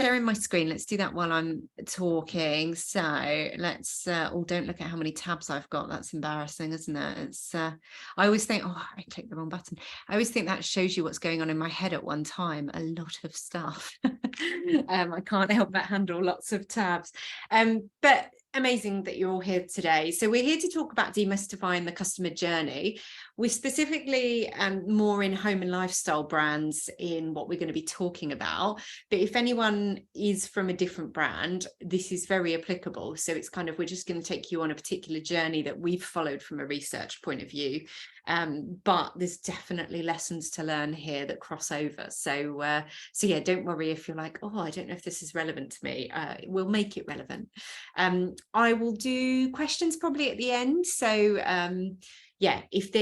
sharing my screen. Let's do that while I'm talking. So let's, oh, don't look at how many tabs I've got. That's embarrassing, isn't it? It's, I always think, oh, I clicked the wrong button. I always think that shows you what's going on in my head at one time. A lot of stuff. I can't help but handle lots of tabs. But amazing that you're all here today. So we're here to talk about demystifying the customer journey. We're specifically more in home and lifestyle brands in what we're going to be talking about. But if anyone is from a different brand, this is very applicable. So it's kind of, we're just going to take you on a particular journey that we've followed from a research point of view. But there's definitely lessons to learn here that cross over. So yeah, don't worry if you're like, oh, I don't know if this is relevant to me. We'll make it relevant. I will do questions probably at the end. So yeah, if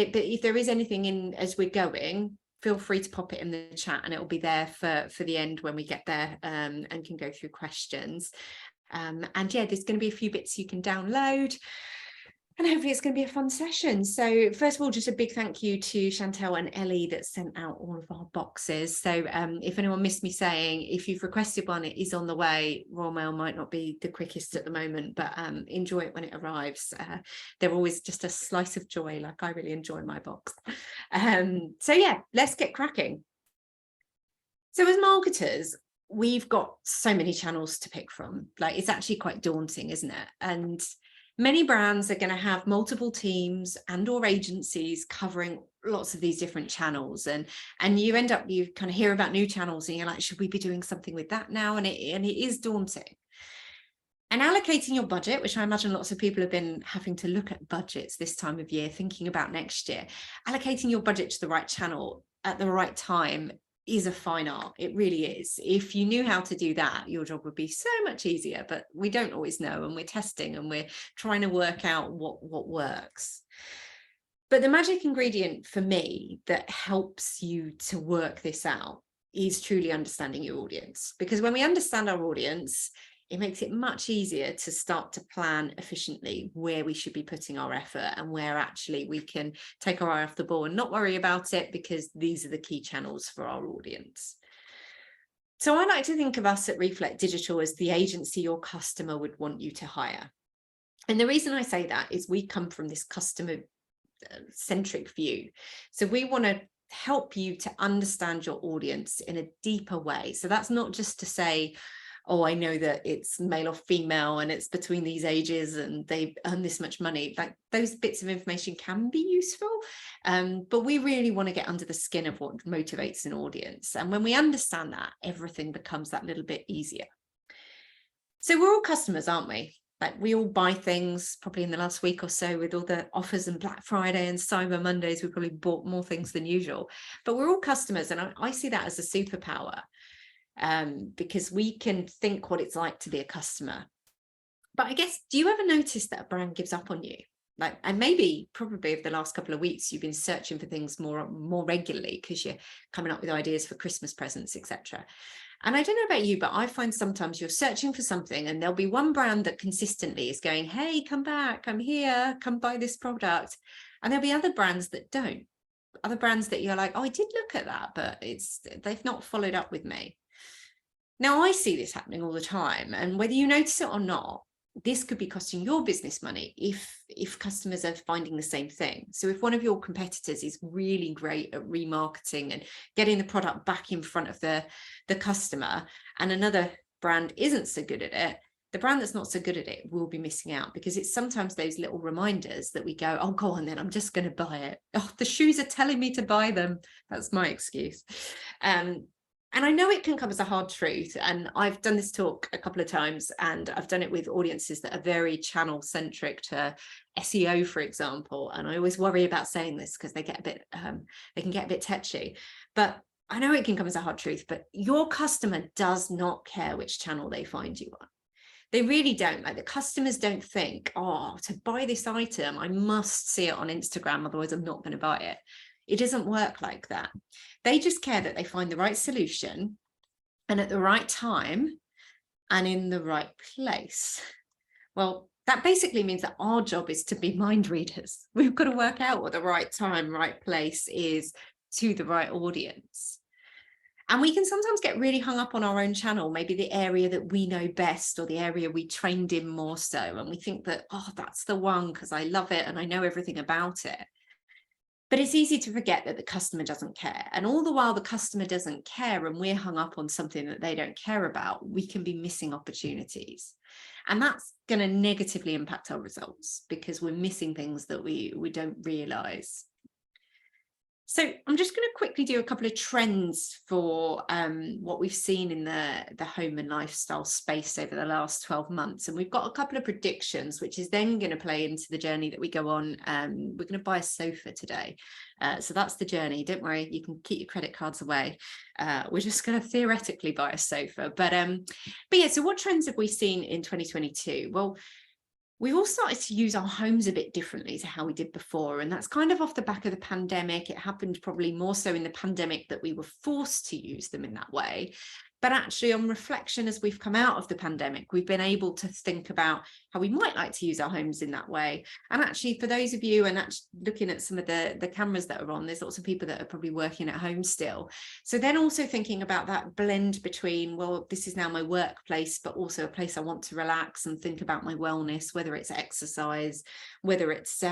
there is anything in as we're going, feel free to pop it in the chat and it will be there for the end when we get there, and can go through questions. And yeah, there's going to be a few bits you can download. And hopefully it's going to be a fun session. So first of all, just a big thank you to Chantel and Ellie that sent out all of our boxes. So if anyone missed me saying, if you've requested one, it is on the way. Royal Mail might not be the quickest at the moment, but enjoy it when it arrives. They're always just a slice of joy. Like, I really enjoy my box. So yeah, let's get cracking. So as marketers, we've got so many channels to pick from. Like, it's actually quite daunting, isn't it? And many brands are going to have multiple teams and or agencies covering lots of these different channels, and you end up, you kind of hear about new channels and you're like, should we be doing something with that now? And it is daunting. And allocating your budget, which I imagine lots of people have been having to look at budgets this time of year, thinking about next year, allocating your budget to the right channel at the right time is a fine art. It really is. If you knew how to do that, your job would be so much easier, but we don't always know, and we're testing and we're trying to work out what works. But the magic ingredient for me that helps you to work this out is truly understanding your audience, because when we understand our audience, it makes it much easier to start to plan efficiently where we should be putting our effort and where actually we can take our eye off the ball and not worry about it, because these are the key channels for our audience. So I like to think of us at Reflect Digital as the agency your customer would want you to hire. And the reason I say that is we come from this customer centric view. So we want to help you to understand your audience in a deeper way. So that's not just to say, oh, I know that it's male or female and it's between these ages and they earn this much money. Like, those bits of information can be useful, but we really want to get under the skin of what motivates an audience. And when we understand that, everything becomes that little bit easier. So we're all customers, aren't we? Like, we all buy things probably in the last week or so with all the offers and Black Friday and Cyber Mondays. We probably bought more things than usual, but we're all customers. And I see that as a superpower. Because we can think what it's like to be a customer. But I guess, do you ever notice that a brand gives up on you? Like, and maybe probably over the last couple of weeks, you've been searching for things more regularly because you're coming up with ideas for Christmas presents, etc. And I don't know about you, but I find sometimes you're searching for something and there'll be one brand that consistently is going, hey, come back, I'm here, come buy this product. And there'll be other brands that don't. Other brands that you're like, oh, I did look at that, but they've not followed up with me. Now, I see this happening all the time, and whether you notice it or not, this could be costing your business money if customers are finding the same thing. So if one of your competitors is really great at remarketing and getting the product back in front of the customer, and another brand isn't so good at it, the brand that's not so good at it will be missing out, because it's sometimes those little reminders that we go, oh, go on then, I'm just going to buy it. Oh, the shoes are telling me to buy them. That's my excuse. And I know it can come as a hard truth, and I've done this talk a couple of times, and I've done it with audiences that are very channel centric to SEO, for example. And I always worry about saying this because they get a bit, they can get a bit touchy. But I know it can come as a hard truth, but your customer does not care which channel they find you on. They really don't. Like, the customers don't think, oh, to buy this item, I must see it on Instagram, otherwise I'm not going to buy it. It doesn't work like that. They just care that they find the right solution and at the right time and in the right place. Well, that basically means that our job is to be mind readers. We've got to work out what the right time, right place is to the right audience. And we can sometimes get really hung up on our own channel, maybe the area that we know best or the area we trained in more so. And we think that, oh, that's the one because I love it and I know everything about it. But it's easy to forget that the customer doesn't care. And all the while the customer doesn't care and we're hung up on something that they don't care about, we can be missing opportunities. And that's going to negatively impact our results because we're missing things that we don't realize. So I'm just going to quickly do a couple of trends for what we've seen in the home and lifestyle space over the last 12 months. And we've got a couple of predictions, which is then going to play into the journey that we go on. We're going to buy a sofa today. So that's the journey. Don't worry, you can keep your credit cards away. We're just going to theoretically buy a sofa. But yeah, so what trends have we seen in 2022? Well, we all started to use our homes a bit differently to how we did before. And that's kind of off the back of the pandemic. It happened probably more so in the pandemic that we were forced to use them in that way. But actually, on reflection, as we've come out of the pandemic, we've been able to think about how we might like to use our homes in that way. And actually, for those of you, and actually looking at some of the cameras that are on, there's lots of people that are probably working at home still. So then also thinking about that blend between, well, this is now my workplace, but also a place I want to relax and think about my wellness, whether it's exercise, whether it's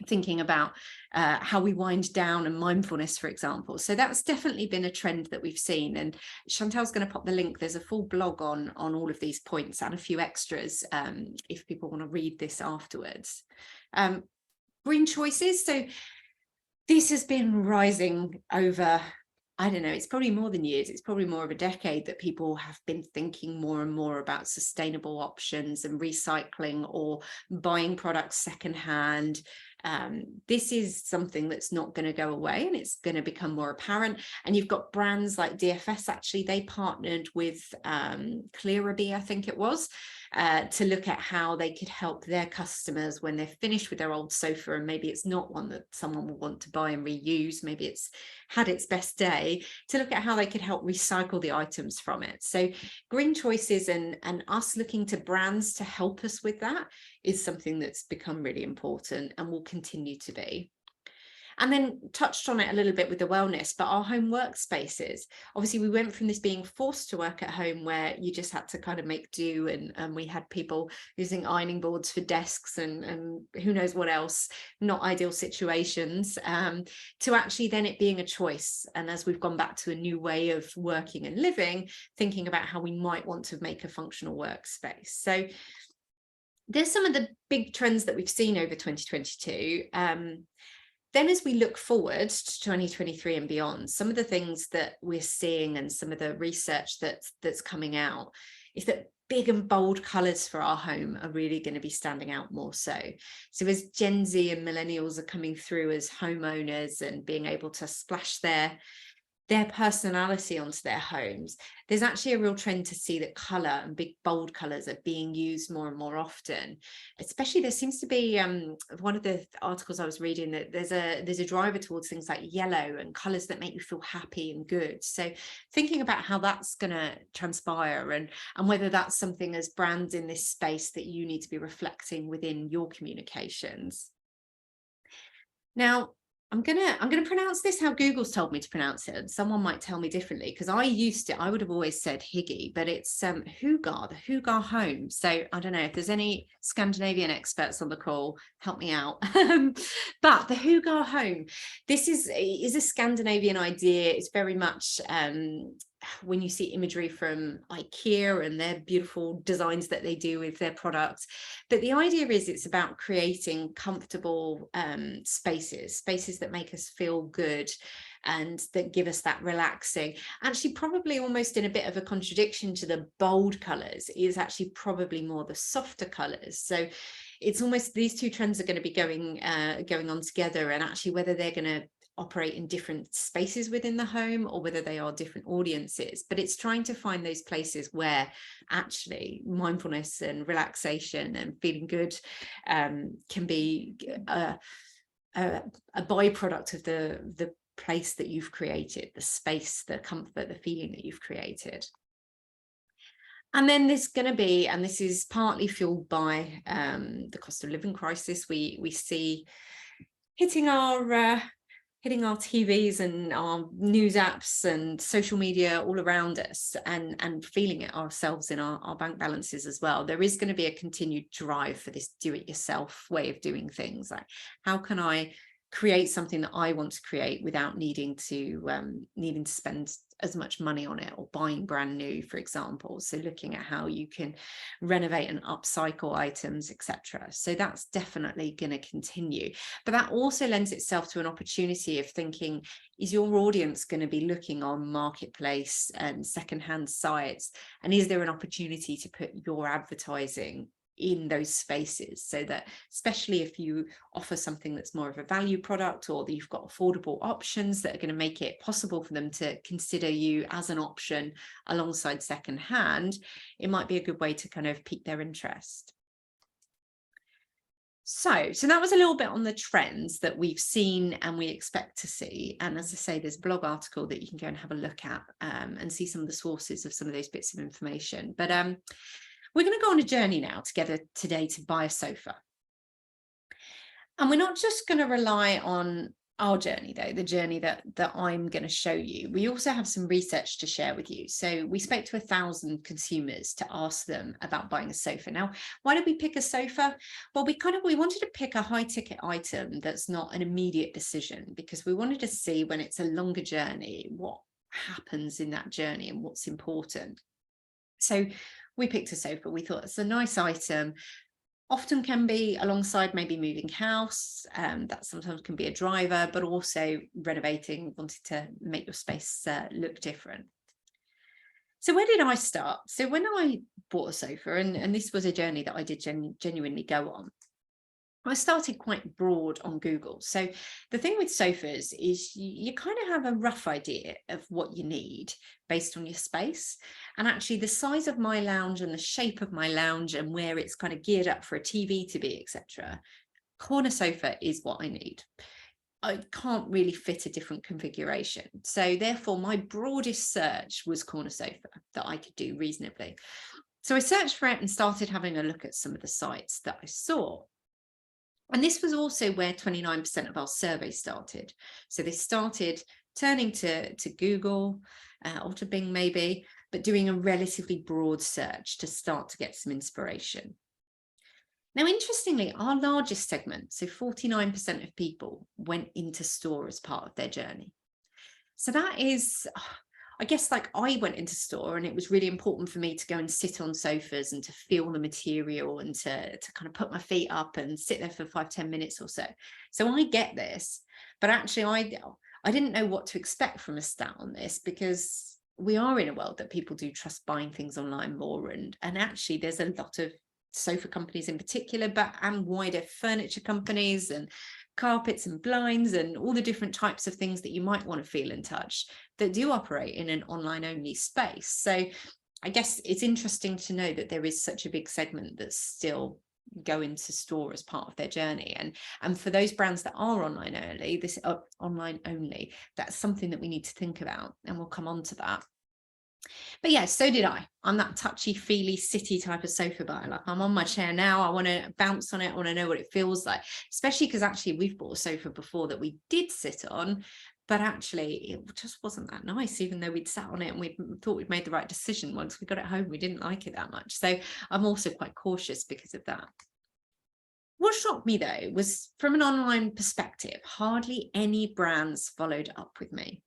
thinking about how we wind down and mindfulness, for example. So that's definitely been a trend that we've seen. And Chantel's going to pop the link. There's a full blog on all of these points and a few extras if people want to read this afterwards. Green choices. So this has been rising over, I don't know, it's probably more than years. It's probably more of a decade that people have been thinking more and more about sustainable options and recycling or buying products secondhand. This is something that's not going to go away and it's going to become more apparent. And you've got brands like DFS, actually, they partnered with Clearabee, I think it was, to look at how they could help their customers when they're finished with their old sofa, and maybe it's not one that someone will want to buy and reuse, maybe it's had its best day, to look at how they could help recycle the items from it. So green choices and us looking to brands to help us with that is something that's become really important and will continue to be. And then touched on it a little bit with the wellness, but our home workspaces. Obviously, we went from this being forced to work at home where you just had to kind of make do, and we had people using ironing boards for desks and who knows what else, not ideal situations, to actually then it being a choice. And as we've gone back to a new way of working and living, thinking about how we might want to make a functional workspace. So there's some of the big trends that we've seen over 2022. Then as we look forward to 2023 and beyond, some of the things that we're seeing and some of the research that's coming out is that big and bold colours for our home are really going to be standing out more so. So as Gen Z and millennials are coming through as homeowners and being able to splash their personality onto their homes, there's actually a real trend to see that colour and big bold colours are being used more and more often. Especially there seems to be one of the articles I was reading that there's a driver towards things like yellow and colours that make you feel happy and good. So thinking about how that's going to transpire and whether that's something as brands in this space that you need to be reflecting within your communications. Now, I'm gonna pronounce this how Google's told me to pronounce it, and someone might tell me differently because I would have always said Hygge, but it's Hugar, the Hugar home. So I don't know if there's any Scandinavian experts on the call, help me out. But the Hugar home, this is a Scandinavian idea. It's very much when you see imagery from IKEA and their beautiful designs that they do with their products. But the idea is it's about creating comfortable spaces that make us feel good and that give us that relaxing. Actually, probably almost in a bit of a contradiction to the bold colours is actually probably more the softer colours. So it's almost these two trends are going to be going on together, and actually whether they're going to operate in different spaces within the home or whether they are different audiences, but it's trying to find those places where actually mindfulness and relaxation and feeling good can be a byproduct of the place that you've created, the space, the comfort, the feeling that you've created. And then there's going to be, and this is partly fueled by the cost of living crisis we see hitting our hitting our TVs and our news apps and social media all around us, and feeling it ourselves in our bank balances as well. There is going to be a continued drive for this do-it-yourself way of doing things. Like, how can I create something that I want to create without needing to spend as much money on it, or buying brand new, for example. So looking at how you can renovate and upcycle items, etc. So that's definitely going to continue. But that also lends itself to an opportunity of thinking, is your audience going to be looking on marketplace and secondhand sites? And is there an opportunity to put your advertising in those spaces, so that, especially if you offer something that's more of a value product, or that you've got affordable options that are going to make it possible for them to consider you as an option alongside secondhand, it might be a good way to kind of pique their interest. So that was a little bit on the trends that we've seen and we expect to see. And as I say, there's a blog article that you can go and have a look at and see some of the sources of some of those bits of information. But we're going to go on a journey now together today to buy a sofa. And we're not just going to rely on our journey, though, the journey that I'm going to show you. We also have some research to share with you. So we spoke to 1,000 consumers to ask them about buying a sofa. Now, why did we pick a sofa? Well, we wanted to pick a high ticket item that's not an immediate decision, because we wanted to see, when it's a longer journey, what happens in that journey and what's important. So we picked a sofa. We thought it's a nice item, often can be alongside maybe moving house, that sometimes can be a driver, but also renovating, wanting to make your space look different. So where did I start? So when I bought a sofa, and this was a journey that I did genuinely go on, I started quite broad on Google. So the thing with sofas is you kind of have a rough idea of what you need based on your space. And actually the size of my lounge and the shape of my lounge and where it's kind of geared up for a TV to be, etc. Corner sofa is what I need. I can't really fit a different configuration. So therefore my broadest search was corner sofa that I could do reasonably. So I searched for it and started having a look at some of the sites that I saw. And this was also where 29% of our survey started. So they started turning to Google or to Bing maybe, but doing a relatively broad search to start to get some inspiration. Now, interestingly, our largest segment, so 49% of people, went into store as part of their journey. So that is, I guess, like, I went into store and it was really important for me to go and sit on sofas and to feel the material and to kind of put my feet up and sit there for 5-10 minutes or so. So I get this, but actually I didn't know what to expect from a stat on this, because we are in a world that people do trust buying things online more, and actually there's a lot of sofa companies in particular, but and wider furniture companies and carpets and blinds and all the different types of things that you might want to feel and touch that do operate in an online only space. So I guess it's interesting to know that there is such a big segment that still go into store as part of their journey, and for those brands that are online only, that's something that we need to think about, and we'll come on to that. But yeah, so did I. I'm that touchy-feely city type of sofa buyer. Like, I'm on my chair now, I want to bounce on it, I want to know what it feels like, especially because actually we've bought a sofa before that we did sit on, but actually it just wasn't that nice, even though we'd sat on it and we thought we'd made the right decision. Once we got it home, we didn't like it that much. So I'm also quite cautious because of that. What shocked me, though, was from an online perspective, hardly any brands followed up with me.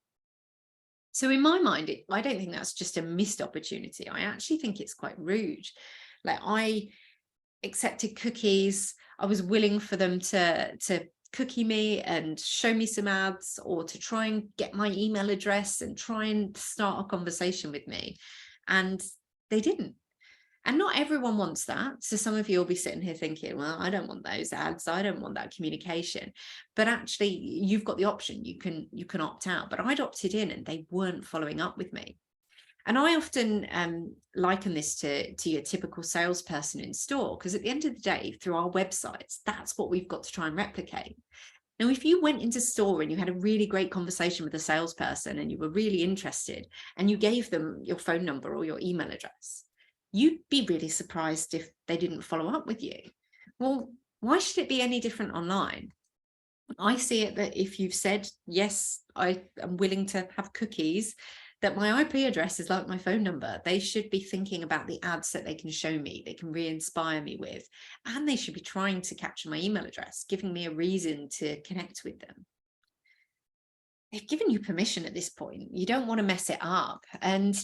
So in my mind, I don't think that's just a missed opportunity. I actually think it's quite rude. Like, I accepted cookies. I was willing for them to cookie me and show me some ads, or to try and get my email address and try and start a conversation with me. And they didn't. And not everyone wants that. So some of you will be sitting here thinking, well, I don't want those ads, I don't want that communication. But actually, you've got the option. You can opt out. But I'd opted in and they weren't following up with me. And I often liken this to your typical salesperson in store, because at the end of the day, through our websites, that's what we've got to try and replicate. Now, if you went into store and you had a really great conversation with a salesperson and you were really interested and you gave them your phone number or your email address, you'd be really surprised if they didn't follow up with you. Well, why should it be any different online? I see it that if you've said, yes, I am willing to have cookies, that my IP address is like my phone number. They should be thinking about the ads that they can show me, they can re-inspire me with, and they should be trying to capture my email address, giving me a reason to connect with them. They've given you permission at this point. You don't want to mess it up. And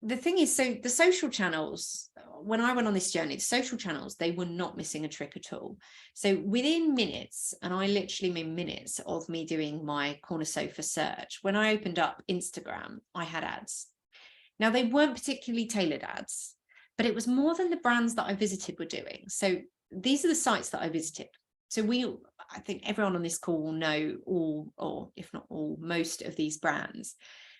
the thing is, so the social channels, when I went on this journey, the social channels, they were not missing a trick at all. So within minutes, and I literally mean minutes of me doing my corner sofa search, when I opened up Instagram, I had ads. Now, they weren't particularly tailored ads, but it was more than the brands that I visited were doing. So these are the sites that I visited. So I think everyone on this call will know all, or if not all, most of these brands.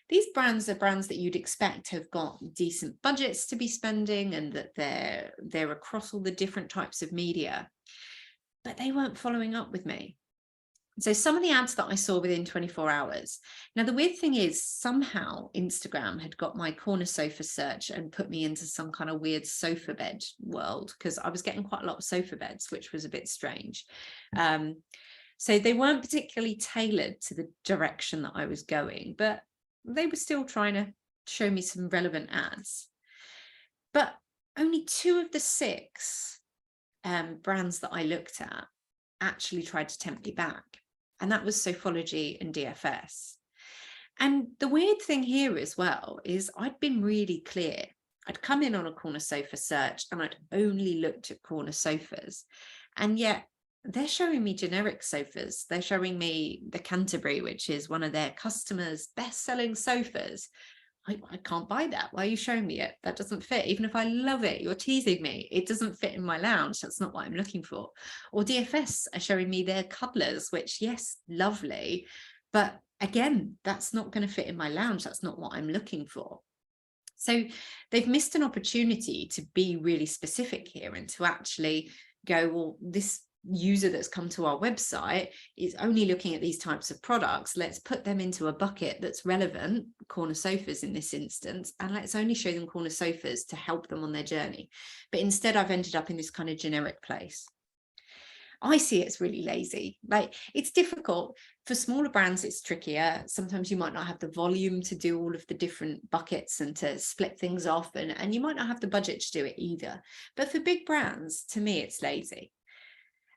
These brands are brands that you'd expect have got decent budgets to be spending, and that they're across all the different types of media, but they weren't following up with me. So some of the ads that I saw within 24 hours. Now, the weird thing is, somehow Instagram had got my corner sofa search and put me into some kind of weird sofa bed world, because I was getting quite a lot of sofa beds, which was a bit strange. So they weren't particularly tailored to the direction that I was going, but they were still trying to show me some relevant ads. But only 2 of the 6 brands that I looked at actually tried to tempt me back. And that was Sofology and DFS. And the weird thing here as well is, I'd been really clear. I'd come in on a corner sofa search and I'd only looked at corner sofas. And yet they're showing me generic sofas. They're showing me the Canterbury, which is one of their customers' best-selling sofas. I can't buy that. Why are you showing me it? That doesn't fit. Even if I love it, you're teasing me. It doesn't fit in my lounge. That's not what I'm looking for. Or DFS are showing me their cuddlers, which, yes, lovely. But again, that's not going to fit in my lounge. That's not what I'm looking for. So they've missed an opportunity to be really specific here, and to actually go, well, this user that's come to our website is only looking at these types of products. Let's put them into a bucket that's relevant, corner sofas in this instance, and let's only show them corner sofas to help them on their journey. But instead, I've ended up in this kind of generic place. I see it's really lazy. Like, it's difficult for smaller brands. It's trickier. Sometimes you might not have the volume to do all of the different buckets and to split things off, and you might not have the budget to do it either. But for big brands, to me, it's lazy.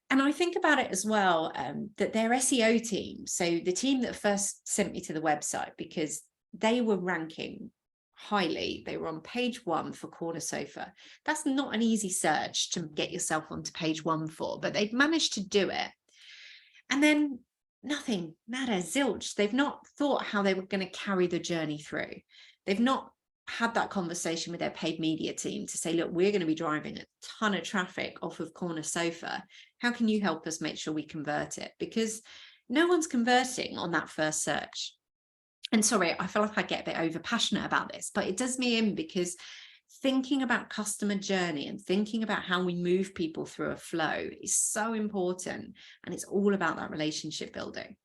And I think about it as well, that their SEO team, so the team that first sent me to the website, because they were ranking highly, they were on page 1 for corner sofa. That's not an easy search to get yourself onto page 1 for, but they've managed to do it. And then nothing, nada, zilch. They've not thought how they were going to carry the journey through. They've not had that conversation with their paid media team to say, look, we're going to be driving a ton of traffic off of corner sofa. How can you help us make sure we convert it? Because no one's converting on that first search. And sorry, I feel like I get a bit over passionate about this, but it does me in, because thinking about customer journey and thinking about how we move people through a flow is so important. And it's all about that relationship building.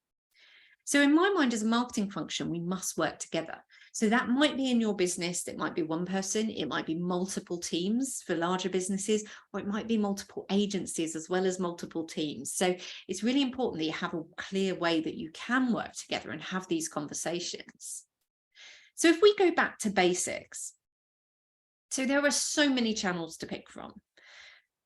So in my mind, as a marketing function, we must work together. So that might be in your business, it might be one person, it might be multiple teams for larger businesses, or it might be multiple agencies as well as multiple teams. So it's really important that you have a clear way that you can work together and have these conversations. So if we go back to basics, so there are so many channels to pick from.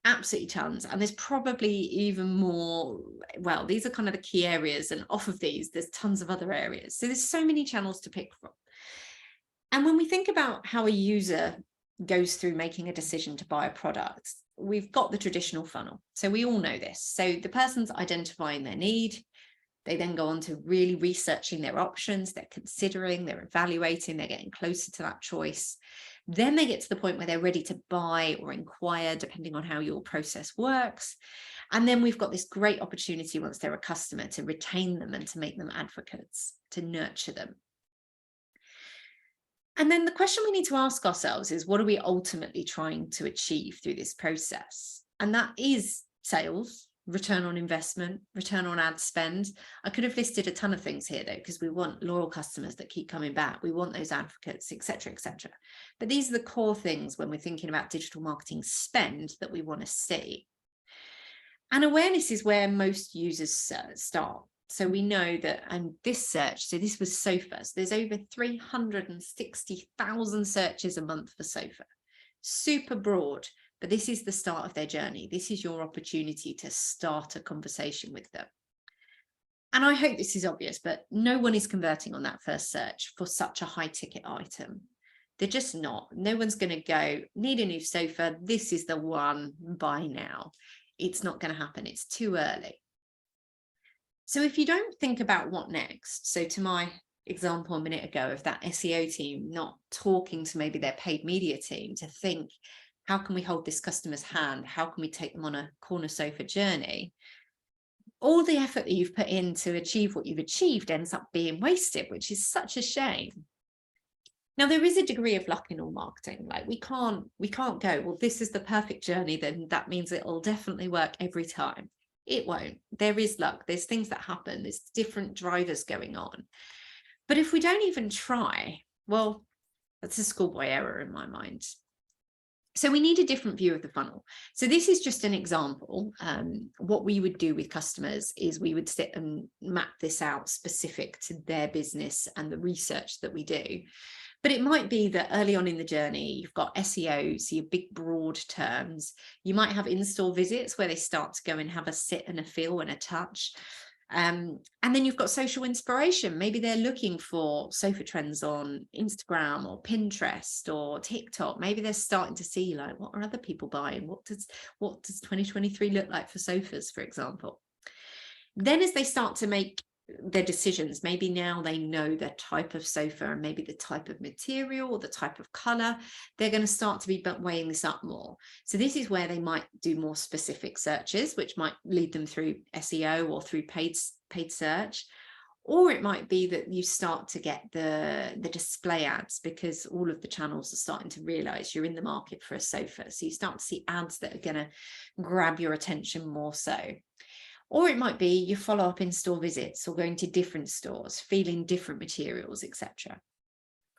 Absolutely tons. And there's probably even more. Well, these are kind of the key areas, and off of these, there's tons of other areas. So there's so many channels to pick from. And when we think about how a user goes through making a decision to buy a product, we've got the traditional funnel. So we all know this. So the person's identifying their need. They then go on to really researching their options. They're considering, they're evaluating, they're getting closer to that choice. Then they get to the point where they're ready to buy or inquire, depending on how your process works. And then we've got this great opportunity, once they're a customer, to retain them and to make them advocates, to nurture them. And then the question we need to ask ourselves is, what are we ultimately trying to achieve through this process? And that is sales, return on investment, return on ad spend. I could have listed a ton of things here though, because we want loyal customers that keep coming back. We want those advocates, etc., etc. But these are the core things when we're thinking about digital marketing spend that we want to see. And awareness is where most users start. So we know that, and this search, so this was sofa. So there's over 360,000 searches a month for sofa. Super broad, but this is the start of their journey. This is your opportunity to start a conversation with them. And I hope this is obvious, but no one is converting on that first search for such a high ticket item. They're just not. No one's going to go, need a new sofa. This is the one, buy now. It's not going to happen. It's too early. So if you don't think about what next, so to my example a minute ago of that SEO team not talking to maybe their paid media team to think, how can we hold this customer's hand? How can we take them on a corner sofa journey? All the effort that you've put in to achieve what you've achieved ends up being wasted, which is such a shame. Now, there is a degree of luck in all marketing. Like we can't go, well, this is the perfect journey, then that means it'll definitely work every time. It won't. There is luck. There's things that happen. There's different drivers going on. But if we don't even try, well, that's a schoolboy error in my mind. So we need a different view of the funnel. So this is just an example. What we would do with customers is we would sit and map this out specific to their business and the research that we do. But it might be that early on in the journey, you've got SEO, so your big broad terms. You might have in-store visits where they start to go and have a sit and a feel and a touch. And then you've got social inspiration. Maybe they're looking for sofa trends on Instagram or Pinterest or TikTok. Maybe they're starting to see, like, what are other people buying? What does 2023 look like for sofas, for example? Then as they start to make their decisions, maybe now they know the type of sofa and maybe the type of material or the type of color, they're going to start to be weighing this up more. So this is where they might do more specific searches, which might lead them through SEO or through paid search. Or it might be that you start to get the display ads, because all of the channels are starting to realize you're in the market for a sofa. So you start to see ads that are going to grab your attention more so. Or it might be you follow up in-store visits or going to different stores, feeling different materials, etc.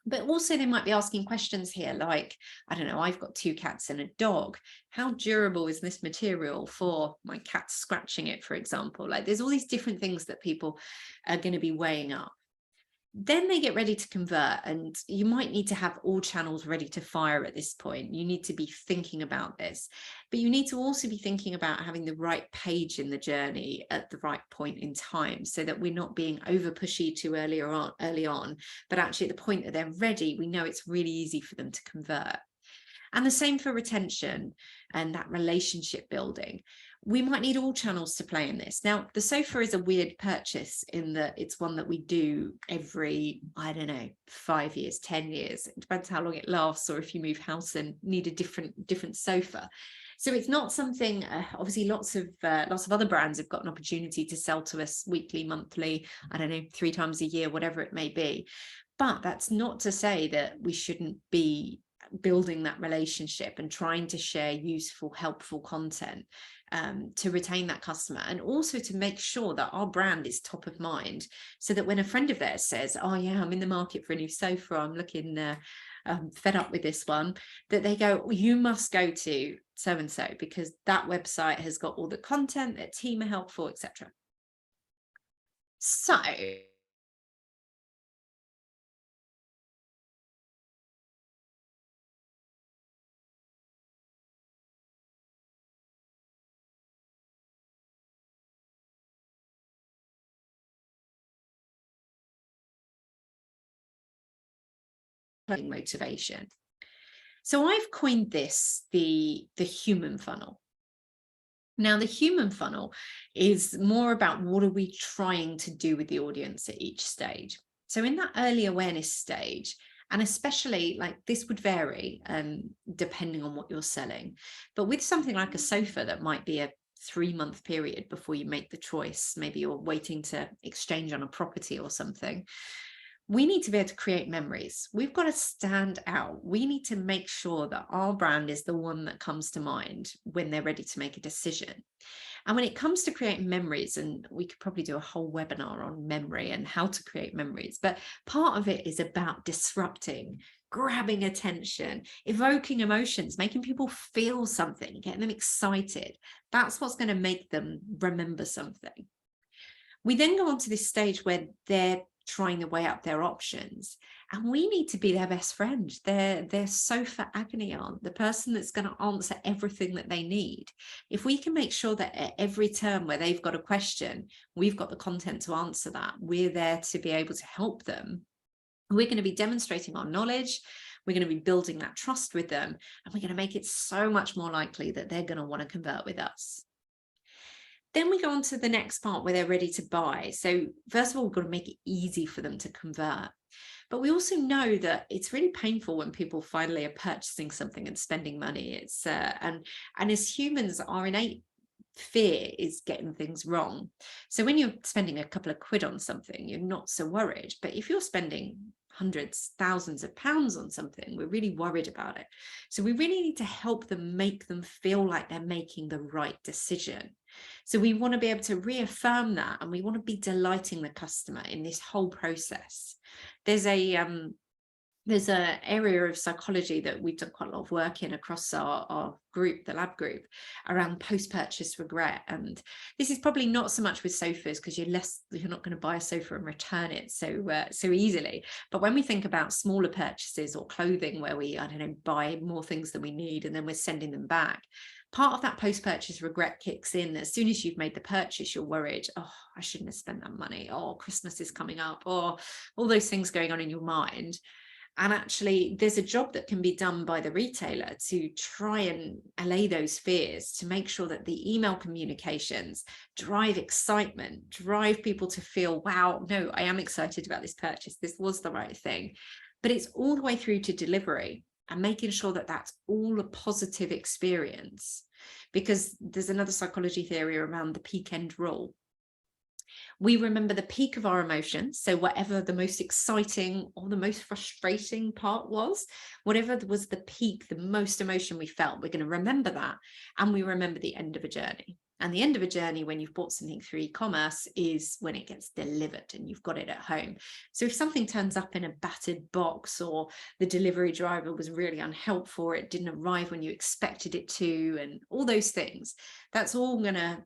But also they might be asking questions here like, I don't know, I've got 2 cats and a dog. How durable is this material for my cat scratching it, for example? Like there's all these different things that people are going to be weighing up. Then they get ready to convert, and you might need to have all channels ready to fire at this point. You need to be thinking about this, but you need to also be thinking about having the right page in the journey at the right point in time, so that we're not being over pushy too early on, but actually at the point that they're ready, we know it's really easy for them to convert. And the same for retention and that relationship building. We might need all channels to play in this. Now, the sofa is a weird purchase in that it's one that we do every, I don't know, 5 years, 10 years. It depends how long it lasts, or if you move house and need a different sofa. So it's not something, obviously lots of other brands have got an opportunity to sell to us weekly, monthly, I don't know, 3 times a year, whatever it may be. But that's not to say that we shouldn't be building that relationship and trying to share useful, helpful content to retain that customer, and also to make sure that our brand is top of mind, so that when a friend of theirs says, oh yeah, I'm in the market for a new sofa, I'm looking fed up with this one, that they go, well, you must go to so and so, because that website has got all the content, their team are helpful, etc. So motivation. So I've coined this the human funnel. Now, the human funnel is more about what are we trying to do with the audience at each stage. So in that early awareness stage, and especially like this would vary depending on what you're selling, but with something like a sofa that might be a 3-month period before you make the choice, maybe you're waiting to exchange on a property or something, we need to be able to create memories. We've got to stand out. We need to make sure that our brand is the one that comes to mind when they're ready to make a decision. And when it comes to creating memories, and we could probably do a whole webinar on memory and how to create memories, but part of it is about disrupting, grabbing attention, evoking emotions, making people feel something, getting them excited. That's what's going to make them remember something. We then go on to this stage where they're trying to weigh up their options, and we need to be their best friend, their sofa agony aunt, the person that's going to answer everything that they need. If we can make sure that at every turn where they've got a question, we've got the content to answer that, we're there to be able to help them, we're going to be demonstrating our knowledge, we're going to be building that trust with them, and we're going to make it so much more likely that they're going to want to convert with us. Then we go on to the next part where they're ready to buy. So first of all, we've got to make it easy for them to convert. But we also know that it's really painful when people finally are purchasing something and spending money. It's and as humans, our innate fear is getting things wrong. So when you're spending a couple of quid on something, you're not so worried. But if you're spending hundreds, thousands of pounds on something, we're really worried about it. So we really need to help them, make them feel like they're making the right decision. So we want to be able to reaffirm that, and we want to be delighting the customer in this whole process. There's an area of psychology that we've done quite a lot of work in across our group, the lab group, around post-purchase regret. And this is probably not so much with sofas, because you're not going to buy a sofa and return it so easily. But when we think about smaller purchases or clothing where we, I don't know, buy more things than we need and then we're sending them back, part of that post-purchase regret kicks in. As soon as you've made the purchase, you're worried, oh, I shouldn't have spent that money, or Christmas is coming up, or all those things going on in your mind. And actually, there's a job that can be done by the retailer to try and allay those fears, to make sure that the email communications drive excitement, drive people to feel, wow, no, I am excited about this purchase. This was the right thing. But it's all the way through to delivery, and making sure that that's all a positive experience. Because there's another psychology theory around the peak end rule. We remember the peak of our emotions. So whatever the most exciting or the most frustrating part was, whatever was the peak, the most emotion we felt, we're going to remember that. And we remember the end of a journey. And the end of a journey when you've bought something through e-commerce is when it gets delivered and you've got it at home. So if something turns up in a battered box, or the delivery driver was really unhelpful, or it didn't arrive when you expected it to, and all those things, that's all going to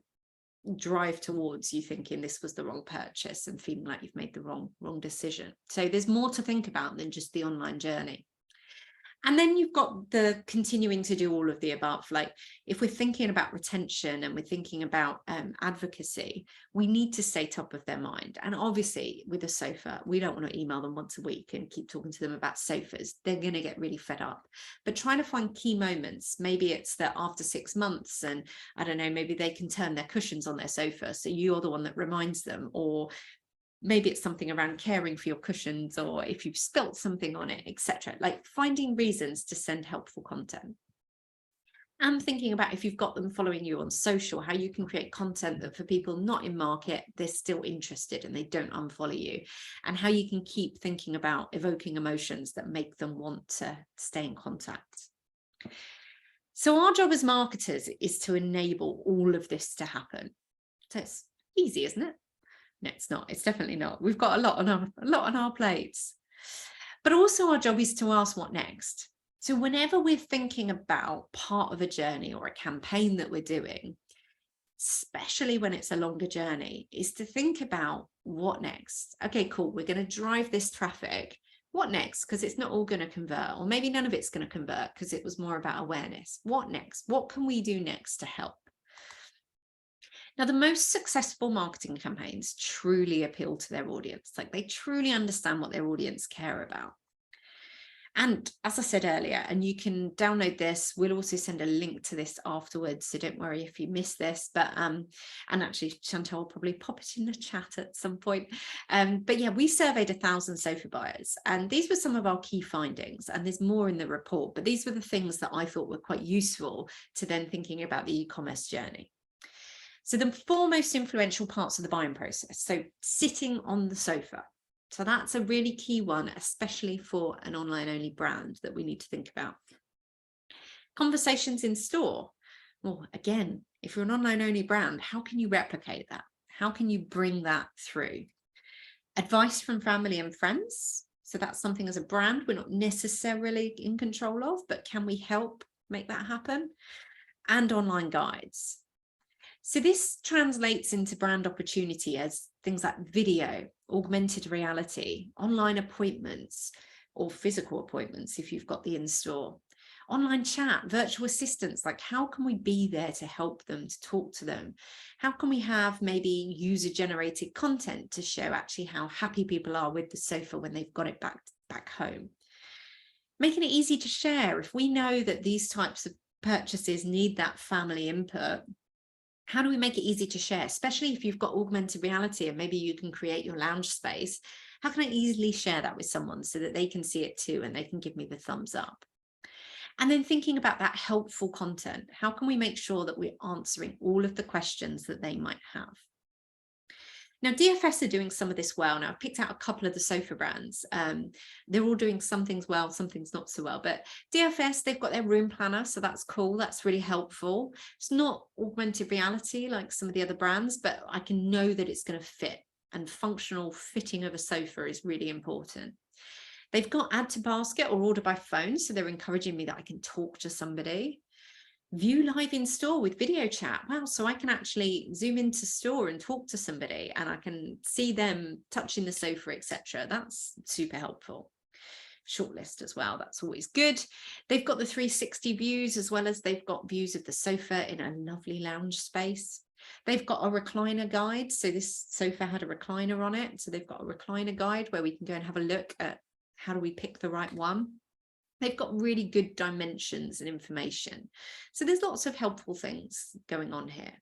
drive towards you thinking this was the wrong purchase and feeling like you've made the wrong decision. So there's more to think about than just the online journey. And then you've got the continuing to do all of the above. Like if we're thinking about retention and we're thinking about advocacy, we need to stay top of their mind. And obviously with a sofa, we don't want to email them once a week and keep talking to them about sofas. They're going to get really fed up. But trying to find key moments, maybe it's that after 6 months, and I don't know, maybe they can turn their cushions on their sofa, so you're the one that reminds them, or maybe it's something around caring for your cushions, or if you've spilt something on it, etc. Like finding reasons to send helpful content. And thinking about, if you've got them following you on social, how you can create content that for people not in market, they're still interested and they don't unfollow you, and how you can keep thinking about evoking emotions that make them want to stay in contact. So our job as marketers is to enable all of this to happen. So it's easy, isn't it? No, it's not. It's definitely not. We've got a lot on our plates. But also our job is to ask what next. So whenever we're thinking about part of a journey or a campaign that we're doing, especially when it's a longer journey, is to think about what next. Okay, cool. We're going to drive this traffic. What next? Because it's not all going to convert, or maybe none of it's going to convert because it was more about awareness. What next? What can we do next to help? Now, the most successful marketing campaigns truly appeal to their audience. Like they truly understand what their audience care about. And as I said earlier, and you can download this, we'll also send a link to this afterwards, so don't worry if you miss this, but and actually Chantal will probably pop it in the chat at some point. But yeah, we surveyed 1,000 sofa buyers, and these were some of our key findings, and there's more in the report, but these were the things that I thought were quite useful to then thinking about the e-commerce journey. So the 4 most influential parts of the buying process. So sitting on the sofa. So that's a really key one, especially for an online only brand that we need to think about. Conversations in store. Well, again, if you're an online only brand, how can you replicate that? How can you bring that through? Advice from family and friends. So that's something as a brand we're not necessarily in control of, but can we help make that happen? And online guides. So this translates into brand opportunity as things like video, augmented reality, online appointments, or physical appointments if you've got the in-store, online chat, virtual assistants. Like, how can we be there to help them, to talk to them? How can we have maybe user-generated content to show actually how happy people are with the sofa when they've got it back home? Making it easy to share. If we know that these types of purchases need that family input, how do we make it easy to share, especially if you've got augmented reality and maybe you can create your lounge space? How can I easily share that with someone so that they can see it too and they can give me the thumbs up? And then thinking about that helpful content, how can we make sure that we're answering all of the questions that they might have? Now, DFS are doing some of this well. Now, I've picked out a couple of the sofa brands. They're all doing some things well, some things not so well. But DFS, they've got their room planner, so that's cool. That's really helpful. It's not augmented reality like some of the other brands, but I can know that it's going to fit, and functional fitting of a sofa is really important. They've got add to basket or order by phone, so they're encouraging me that I can talk to somebody. View live in store with video chat. Wow, so I can actually zoom into store and talk to somebody and I can see them touching the sofa, etc. That's super helpful. Shortlist as well, that's always good. They've got the 360 views, as well as they've got views of the sofa in a lovely lounge space. They've got a recliner guide, so this sofa had a recliner on it, so they've got a recliner guide where we can go and have a look at how do we pick the right one. They've got really good dimensions and information. So there's lots of helpful things going on here.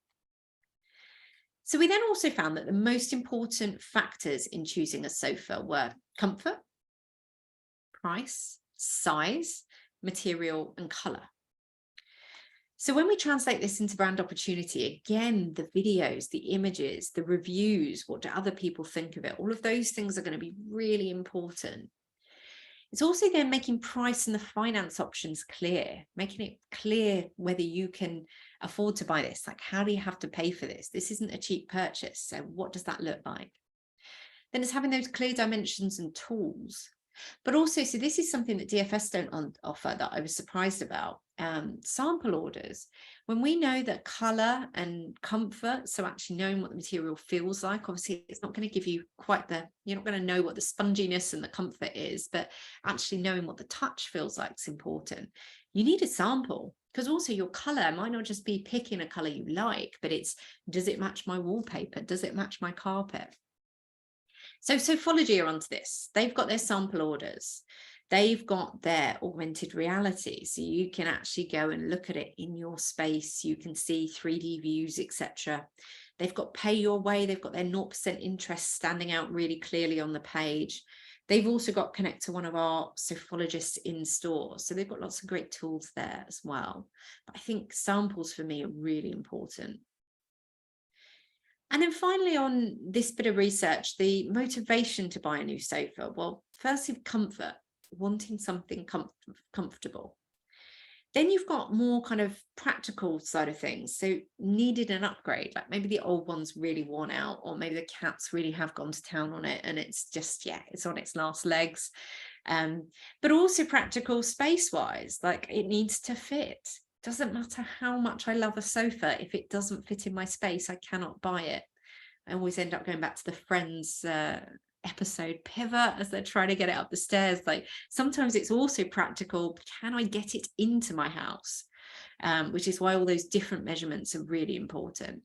So we then also found that the most important factors in choosing a sofa were comfort, price, size, material, and colour. So when we translate this into brand opportunity, again, the videos, the images, the reviews, what do other people think of it? All of those things are going to be really important. It's also then making price and the finance options clear, making it clear whether you can afford to buy this. Like, how do you have to pay for this? This isn't a cheap purchase. So what does that look like? Then it's having those clear dimensions and tools. But also, so this is something that DFS don't offer that I was surprised about. Sample orders. When we know that colour and comfort, so actually knowing what the material feels like, obviously it's not going to give you quite the, you're not going to know what the sponginess and the comfort is, but actually knowing what the touch feels like is important. You need a sample, because also your colour might not just be picking a colour you like, but it's, does it match my wallpaper? Does it match my carpet? So Sofology are onto this. They've got their sample orders. They've got their augmented reality. So you can actually go and look at it in your space. You can see 3D views, etc. They've got pay your way. They've got their 0% interest standing out really clearly on the page. They've also got connect to one of our sophologists in store. So they've got lots of great tools there as well. But I think samples for me are really important. And then finally, on this bit of research, the motivation to buy a new sofa. Well, firstly, comfort, wanting something comfortable. Then you've got more kind of practical side of things. So needed an upgrade, like maybe the old one's really worn out, or maybe the cats really have gone to town on it and it's just, yeah, it's on its last legs. But also practical space-wise, like it needs to fit. Doesn't matter how much I love a sofa, if it doesn't fit in my space, I cannot buy it. I always end up going back to the Friends episode pivot as they're trying to get it up the stairs. Like sometimes it's also practical, can I get it into my house? Which is why all those different measurements are really important.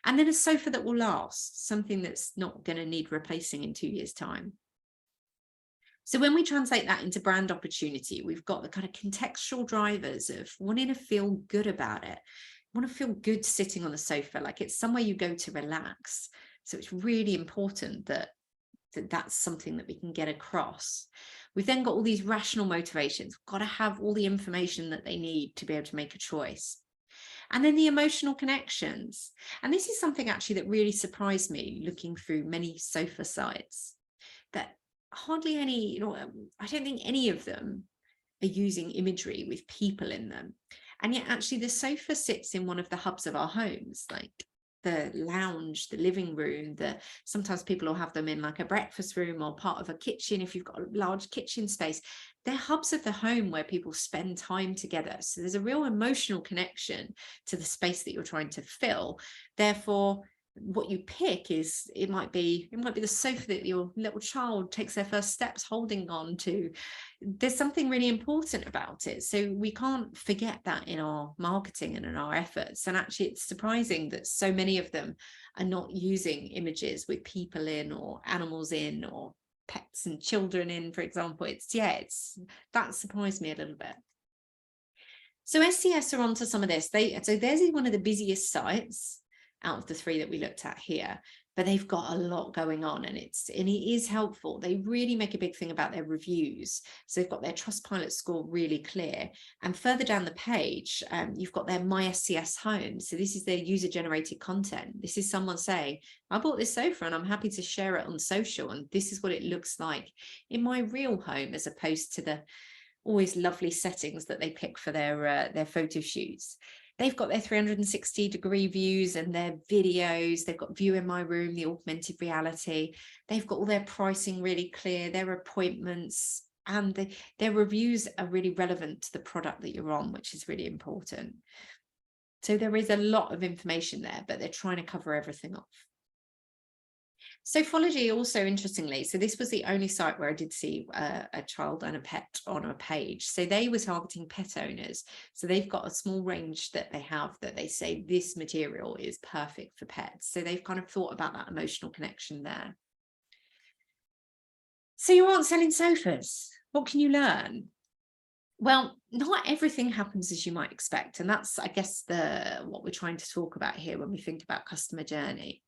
And then a sofa that will last, something that's not going to need replacing in 2 years' time. So when we translate that into brand opportunity, we've got the kind of contextual drivers of wanting to feel good about it, want to feel good sitting on the sofa, like it's somewhere you go to relax. So it's really important that that's something that we can get across. We've then got all these rational motivations, got to have all the information that they need to be able to make a choice. And then the emotional connections. And this is something actually that really surprised me looking through many sofa sites, that hardly any, I don't think any of them are using imagery with people in them. And yet actually the sofa sits in one of the hubs of our homes. Like the lounge, the living room, sometimes people will have them in like a breakfast room or part of a kitchen if you've got a large kitchen space. They're hubs of the home where people spend time together. So there's a real emotional connection to the space that you're trying to fill. Therefore, what you pick is, it might be the sofa that your little child takes their first steps holding on to. There's something really important about it. So we can't forget that in our marketing and in our efforts. And actually, it's surprising that so many of them are not using images with people in, or animals in, or pets and children in, for example. That surprised me a little bit. So SCS are onto some of this. So theirs is one of the busiest sites out of the 3 that we looked at here, but they've got a lot going on, and it is helpful. They really make a big thing about their reviews. So they've got their Trustpilot score really clear. And further down the page, you've got their My SCS home. So this is their user generated content. This is someone saying, I bought this sofa and I'm happy to share it on social, and this is what it looks like in my real home, as opposed to the always lovely settings that they pick for their photo shoots. They've got their 360-degree views and their videos. They've got View in My Room, the augmented reality. They've got all their pricing really clear, their appointments, and their reviews are really relevant to the product that you're on, which is really important. So there is a lot of information there, but they're trying to cover everything off. Sofology also, interestingly, so this was the only site where I did see a child and a pet on a page. So they were targeting pet owners. So they've got a small range that they have that they say this material is perfect for pets. So they've kind of thought about that emotional connection there. So you aren't selling sofas. What can you learn? Well, not everything happens as you might expect. And that's, I guess, what we're trying to talk about here when we think about customer journey.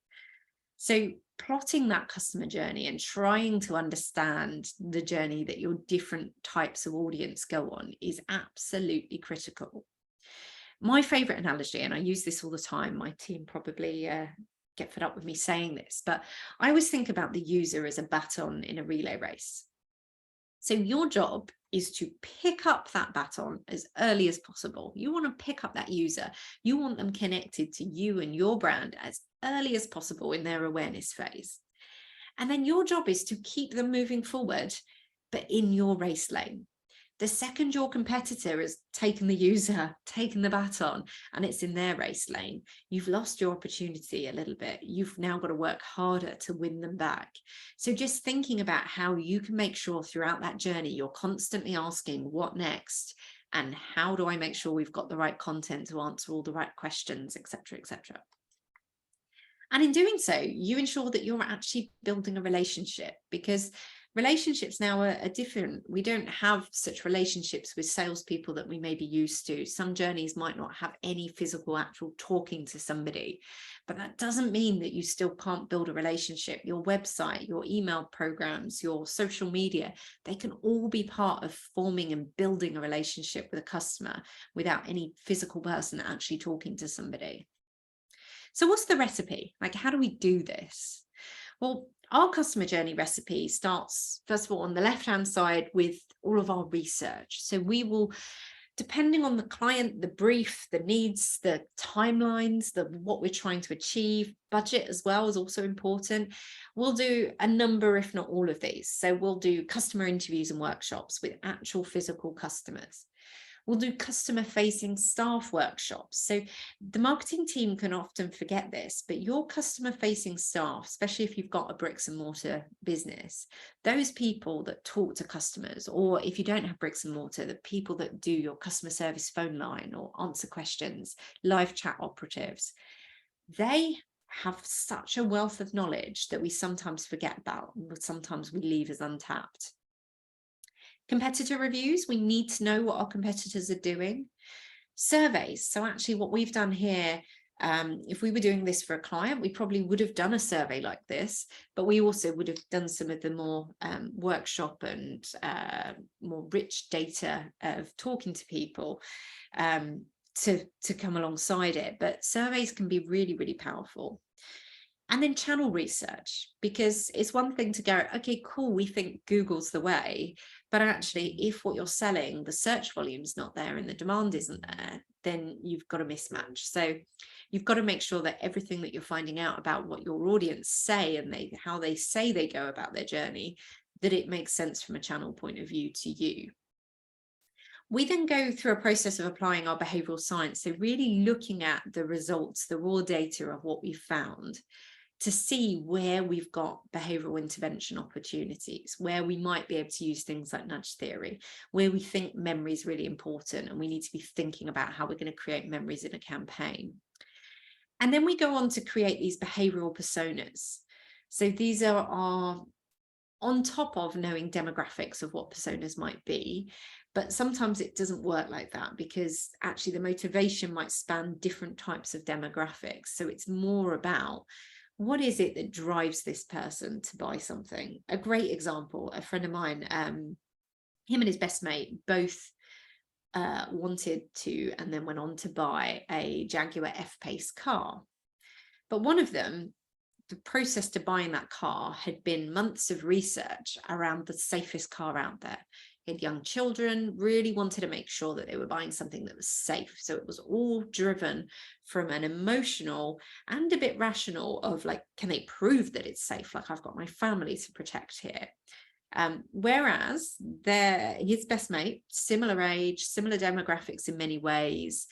So plotting that customer journey and trying to understand the journey that your different types of audience go on is absolutely critical. My favorite analogy, and I use this all the time, my team probably get fed up with me saying this, but I always think about the user as a baton in a relay race. So your job is to pick up that baton as early as possible. You want to pick up that user. You want them connected to you and your brand as early as possible in their awareness phase. And then your job is to keep them moving forward, but in your race lane. The second your competitor has taken the user, taken the baton, and it's in their race lane, you've lost your opportunity a little bit. You've now got to work harder to win them back. So just thinking about how you can make sure throughout that journey, you're constantly asking what next, and how do I make sure we've got the right content to answer all the right questions, etc., etc. And in doing so, you ensure that you're actually building a relationship, because relationships now are different. We don't have such relationships with salespeople that we may be used to. Some journeys might not have any physical actual talking to somebody, but that doesn't mean that you still can't build a relationship. Your website, your email programs, your social media, they can all be part of forming and building a relationship with a customer without any physical person actually talking to somebody. So what's the recipe? Like, how do we do this? Well, our customer journey recipe starts, first of all, on the left-hand side with all of our research. So we will, depending on the client, the brief, the needs, the timelines, what we're trying to achieve, budget as well is also important. We'll do a number, if not all of these. So we'll do customer interviews and workshops with actual physical customers. We'll do customer-facing staff workshops. So the marketing team can often forget this, but your customer-facing staff, especially if you've got a bricks and mortar business, those people that talk to customers, or if you don't have bricks and mortar, the people that do your customer service phone line or answer questions, live chat operatives, they have such a wealth of knowledge that we sometimes forget about, but sometimes we leave as untapped. Competitor reviews, we need to know what our competitors are doing. Surveys, so actually what we've done here, if we were doing this for a client, we probably would have done a survey like this, but we also would have done some of the more workshop and more rich data of talking to people to come alongside it. But surveys can be really, really powerful. And then channel research, because it's one thing to go, okay, cool, we think Google's the way, but actually if what you're selling, the search volume's not there and the demand isn't there, then you've got a mismatch. So you've got to make sure that everything that you're finding out about what your audience say and how they say they go about their journey, that it makes sense from a channel point of view to you. We then go through a process of applying our behavioural science, so really looking at the results, the raw data of what we found, to see where we've got behavioural intervention opportunities, where we might be able to use things like nudge theory, where we think memory is really important and we need to be thinking about how we're going to create memories in a campaign. And then we go on to create these behavioural personas. So these are on top of knowing demographics of what personas might be, but sometimes it doesn't work like that, because actually the motivation might span different types of demographics. So it's more about, what is it that drives this person to buy something? A great example, a friend of mine, him and his best mate both wanted to, and then went on to buy a Jaguar F-Pace car. But one of them, the process to buying that car had been months of research around the safest car out there. He had young children, really wanted to make sure that they were buying something that was safe. So it was all driven from an emotional and a bit rational of like, can they prove that it's safe? Like, I've got my family to protect here. Whereas his best mate, similar age, similar demographics in many ways,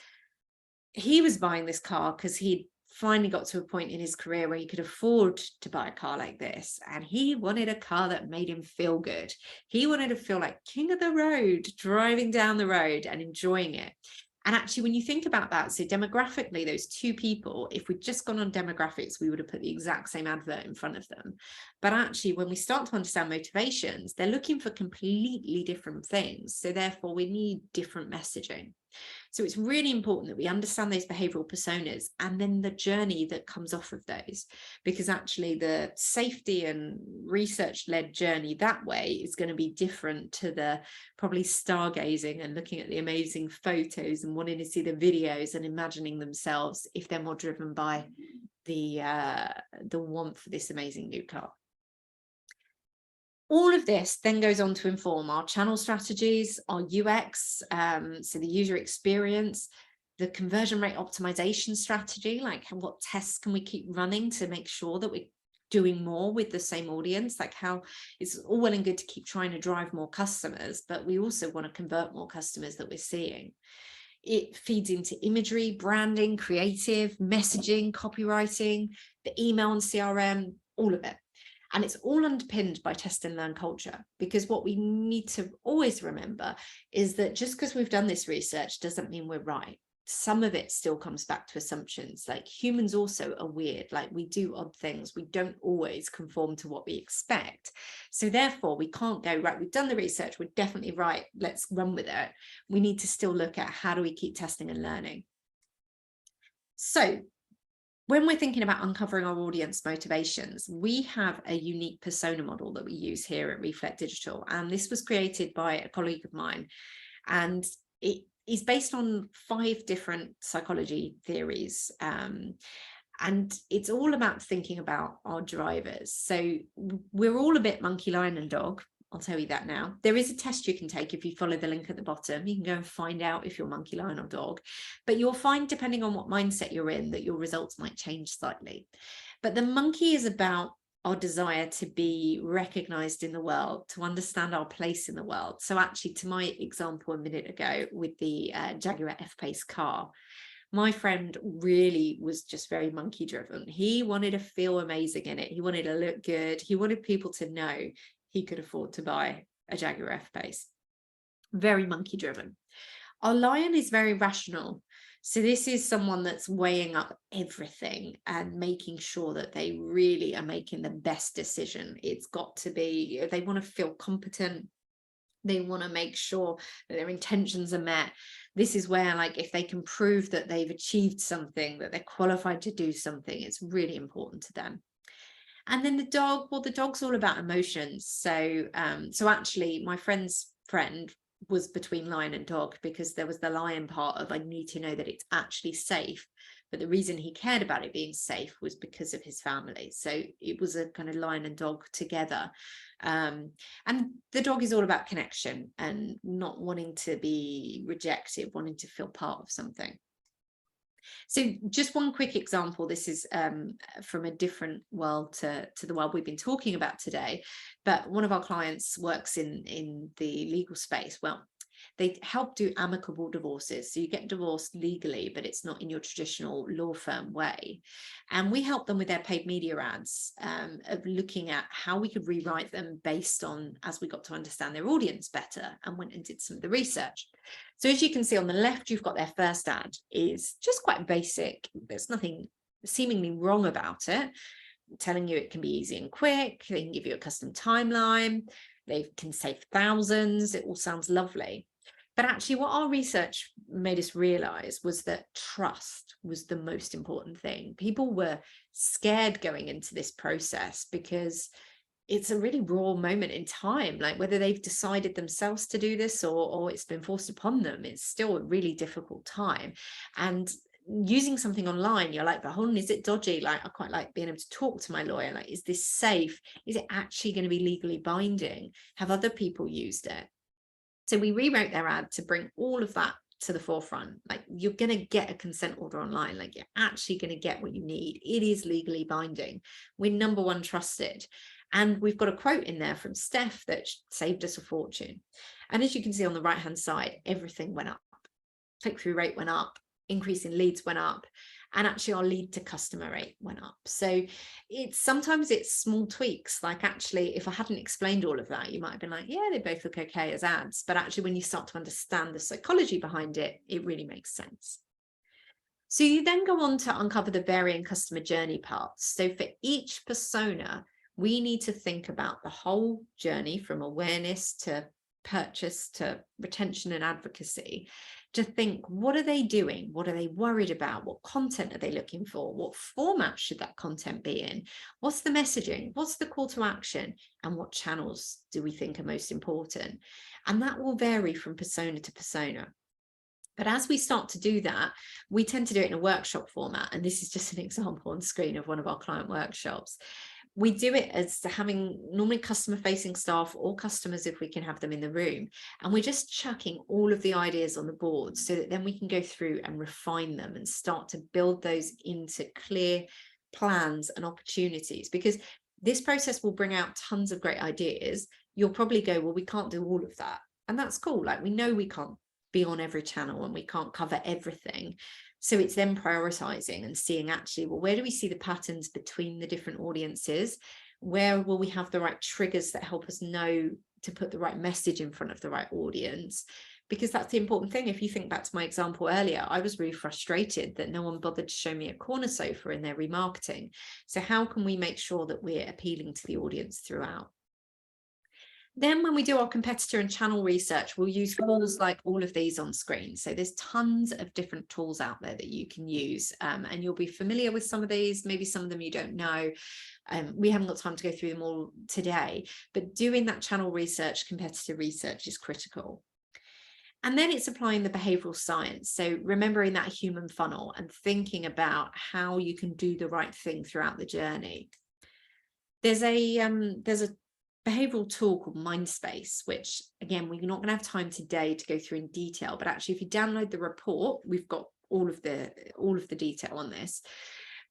he was buying this car because he'd finally got to a point in his career where he could afford to buy a car like this, and he wanted a car that made him feel good. He wanted to feel like king of the road, driving down the road and enjoying it. And actually, when you think about that, so demographically, those two people, if we'd just gone on demographics, we would have put the exact same advert in front of them. But actually, when we start to understand motivations, they're looking for completely different things. So therefore, we need different messaging. So it's really important that we understand those behavioral personas and then the journey that comes off of those, because actually the safety and research-led journey that way is going to be different to the probably stargazing and looking at the amazing photos and wanting to see the videos and imagining themselves, if they're more driven by the want for this amazing new car. All of this then goes on to inform our channel strategies, our UX, so the user experience, the conversion rate optimization strategy, like what tests can we keep running to make sure that we're doing more with the same audience, like how it's all well and good to keep trying to drive more customers, but we also want to convert more customers that we're seeing. It feeds into imagery, branding, creative, messaging, copywriting, the email and CRM, all of it. And it's all underpinned by test and learn culture, because what we need to always remember is that just because we've done this research doesn't mean we're right. Some of it still comes back to assumptions. Like, humans also are weird, like we do odd things. We don't always conform to what we expect. So therefore we can't go, right, we've done the research, we're definitely right, let's run with it. We need to still look at how do we keep testing and learning. So when we're thinking about uncovering our audience motivations, we have a unique persona model that we use here at Reflect Digital. And this was created by a colleague of mine. And it is based on 5 different psychology theories. And it's all about thinking about our drivers. So we're all a bit monkey, lion and dog. I'll tell you that now. There is a test you can take if you follow the link at the bottom. You can go and find out if you're monkey, lion or dog. But you'll find, depending on what mindset you're in, that your results might change slightly. But the monkey is about our desire to be recognized in the world, to understand our place in the world. So actually, to my example a minute ago with the Jaguar F-Pace car, my friend really was just very monkey driven. He wanted to feel amazing in it. He wanted to look good. He wanted people to know he could afford to buy a Jaguar F-Pace. Very monkey driven. Our lion is very rational. So this is someone that's weighing up everything and making sure that they really are making the best decision. It's got to be, they want to feel competent. They want to make sure that their intentions are met. This is where, like, if they can prove that they've achieved something, that they're qualified to do something, it's really important to them. And then the dog, well, the dog's all about emotions. So actually my friend's friend was between lion and dog, because there was the lion part of, I need to know that it's actually safe. But the reason he cared about it being safe was because of his family. So it was a kind of lion and dog together. And the dog is all about connection and not wanting to be rejected, wanting to feel part of something. So just one quick example, this is from a different world to the world we've been talking about today, but one of our clients works in the legal space. Well, they help do amicable divorces. So you get divorced legally, but it's not in your traditional law firm way. And we help them with their paid media ads, of looking at how we could rewrite them based on, as we got to understand their audience better, and went and did some of the research. So as you can see on the left, you've got their first ad is just quite basic. There's nothing seemingly wrong about it, telling you it can be easy and quick. They can give you a custom timeline. They can save thousands. It all sounds lovely. But actually what our research made us realize was that trust was the most important thing. People were scared going into this process because it's a really raw moment in time, like whether they've decided themselves to do this or it's been forced upon them, it's still a really difficult time. And using something online, you're like, but hold on, is it dodgy? Like, I quite like being able to talk to my lawyer. Like, is this safe? Is it actually going to be legally binding? Have other people used it? So we rewrote their ad to bring all of that to the forefront. Like, you're going to get a consent order online. Like, you're actually going to get what you need. It is legally binding. We're number one trusted. And we've got a quote in there from Steph that saved us a fortune. And as you can see on the right-hand side, everything went up. Click-through rate went up, increase in leads went up, and actually our lead to customer rate went up. So sometimes it's small tweaks. Like, actually, if I hadn't explained all of that, you might have been like, yeah, they both look okay as ads. But actually, when you start to understand the psychology behind it, it really makes sense. So you then go on to uncover the varying customer journey paths. So for each persona, we need to think about the whole journey, from awareness to purchase to retention and advocacy, to think, what are they doing? What are they worried about? What content are they looking for? What format should that content be in? What's the messaging? What's the call to action? And what channels do we think are most important? And that will vary from persona to persona. But as we start to do that, we tend to do it in a workshop format. And this is just an example on screen of one of our client workshops. We do it as having normally customer facing staff or customers, if we can have them in the room. And we're just chucking all of the ideas on the board so that then we can go through and refine them and start to build those into clear plans and opportunities, because this process will bring out tons of great ideas. You'll probably go, well, we can't do all of that. And that's cool. Like, we know we can't be on every channel and we can't cover everything. So it's then prioritizing and seeing, actually, well, where do we see the patterns between the different audiences? Where will we have the right triggers that help us know to put the right message in front of the right audience? Because that's the important thing. If you think back to my example earlier, I was really frustrated that no one bothered to show me a corner sofa in their remarketing. So how can we make sure that we're appealing to the audience throughout? Then when we do our competitor and channel research, we'll use tools like all of these on screen. So there's tons of different tools out there that you can use, and you'll be familiar with some of these, maybe some of them you don't know. We haven't got time to go through them all today, but doing that channel research, competitor research is critical. And then it's applying the behavioural science. So remembering that human funnel and thinking about how you can do the right thing throughout the journey. There's a behavioural tool called Mindspace, which, again, we're not going to have time today to go through in detail, but actually if you download the report, we've got all of the detail on this.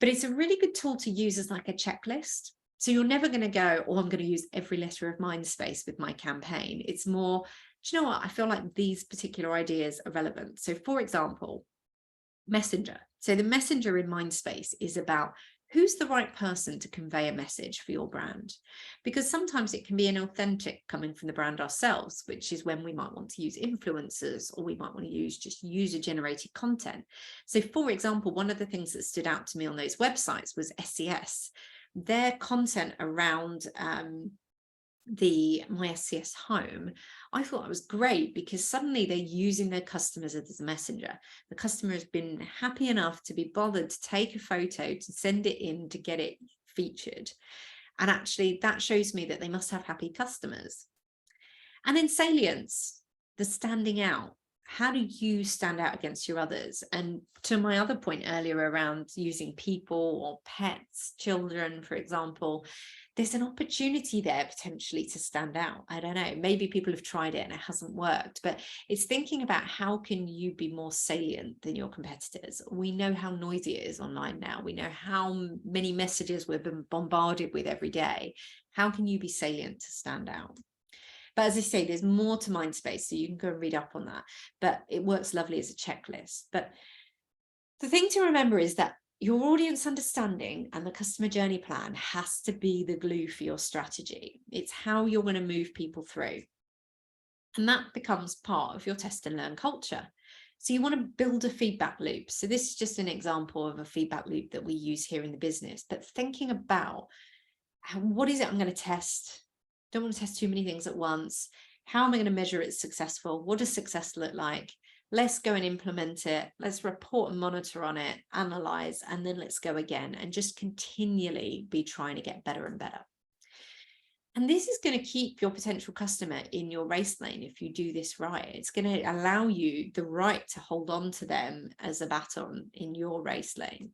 But it's a really good tool to use as like a checklist. So you're never going to go, oh, I'm going to use every letter of Mindspace with my campaign. It's more, do you know what? I feel like these particular ideas are relevant. So for example, Messenger. So the messenger in Mindspace is about who's the right person to convey a message for your brand, because sometimes it can be inauthentic coming from the brand ourselves, which is when we might want to use influencers, or we might want to use just user generated content. So for example, one of the things that stood out to me on those websites was SES. Their content around my SCS home, I thought it was great, because suddenly they're using their customers as a messenger. The customer has been happy enough to be bothered to take a photo, to send it in, to get it featured. And actually that shows me that they must have happy customers. And then salience. the standing out. How do you stand out against your others? And to my other point earlier around using people or pets, children, for example, there's an opportunity there potentially to stand out. I don't know, maybe people have tried it and it hasn't worked, but it's thinking about how can you be more salient than your competitors. We know how noisy it is online now. We know how many messages we're being bombarded with every day. How can you be salient to stand out? But as I say, there's more to Mindspace, so you can go and read up on that. But it works lovely as a checklist. But the thing to remember is that your audience understanding and the customer journey plan has to be the glue for your strategy. It's how you're going to move people through. And that becomes part of your test and learn culture. So you want to build a feedback loop. So this is just an example of a feedback loop that we use here in the business, but thinking about what is it I'm going to test? Don't want to test too many things at once. How am I going to measure it's successful? What does success look like? Let's go and implement it. Let's report and monitor on it, analyze, and then let's go again and just continually be trying to get better and better. And this is going to keep your potential customer in your race lane if you do this right. It's going to allow you the right to hold on to them as a baton in your race lane.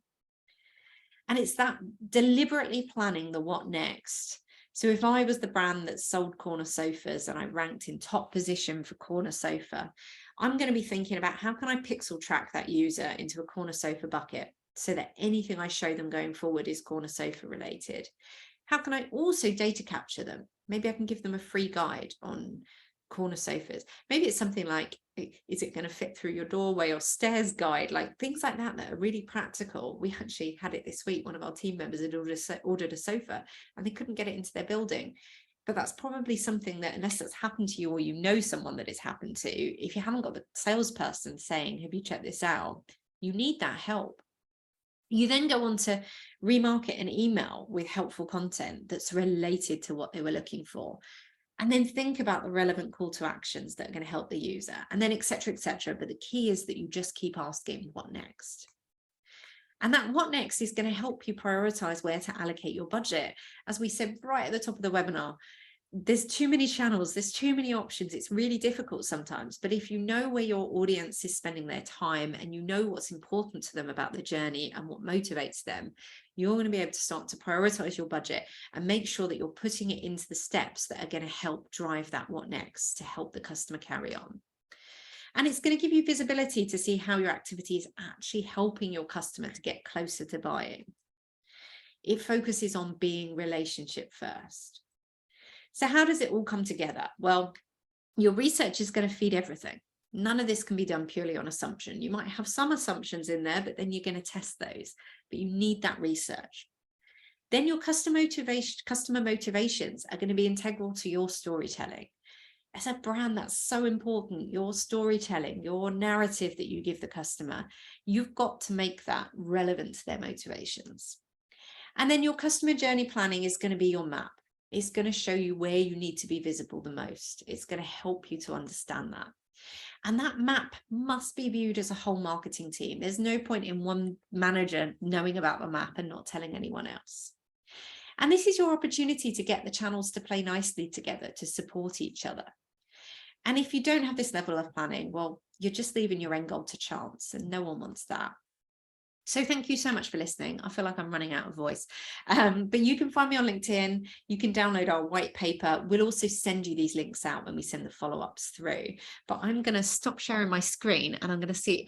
And it's that deliberately planning the what next. So if I was the brand that sold corner sofas and I ranked in top position for corner sofa, I'm going to be thinking about how can I pixel track that user into a corner sofa bucket so that anything I show them going forward is corner sofa related. How can I also data capture them? Maybe I can give them a free guide on corner sofas. Maybe it's something like, is it going to fit through your doorway or stairs guide, like things like that that are really practical. We actually had it this week. One of our team members had ordered a sofa and they couldn't get it into their building. But that's probably something that, unless it's happened to you or you know someone that it's happened to, if you haven't got the salesperson saying, have you checked this out? You need that help. You then go on to remarket an email with helpful content that's related to what they were looking for. And then think about the relevant call to actions that are going to help the user, and then et cetera, et cetera. But the key is that you just keep asking what next. And that what next is going to help you prioritize where to allocate your budget. As we said right at the top of the webinar, there's too many channels, there's too many options. It's really difficult sometimes. But if you know where your audience is spending their time and you know what's important to them about the journey and what motivates them, you're going to be able to start to prioritize your budget and make sure that you're putting it into the steps that are going to help drive that what next to help the customer carry on. And it's going to give you visibility to see how your activity is actually helping your customer to get closer to buying. It focuses on being relationship first. So how does it all come together? Well, your research is going to feed everything. None of this can be done purely on assumption. You might have some assumptions in there, but then you're going to test those. But you need that research. Then your customer motivations are going to be integral to your storytelling. As a brand, that's so important. Your storytelling, your narrative that you give the customer, you've got to make that relevant to their motivations. And then your customer journey planning is going to be your map. It's going to show you where you need to be visible the most. It's going to help you to understand that. And that map must be viewed as a whole marketing team. There's no point in one manager knowing about the map and not telling anyone else. And this is your opportunity to get the channels to play nicely together, to support each other. And if you don't have this level of planning, well, you're just leaving your end goal to chance, and no one wants that. So thank you so much for listening. I feel like I'm running out of voice, but you can find me on LinkedIn. You can download our white paper. We'll also send you these links out when we send the follow-ups through. But I'm going to stop sharing my screen and I'm going to see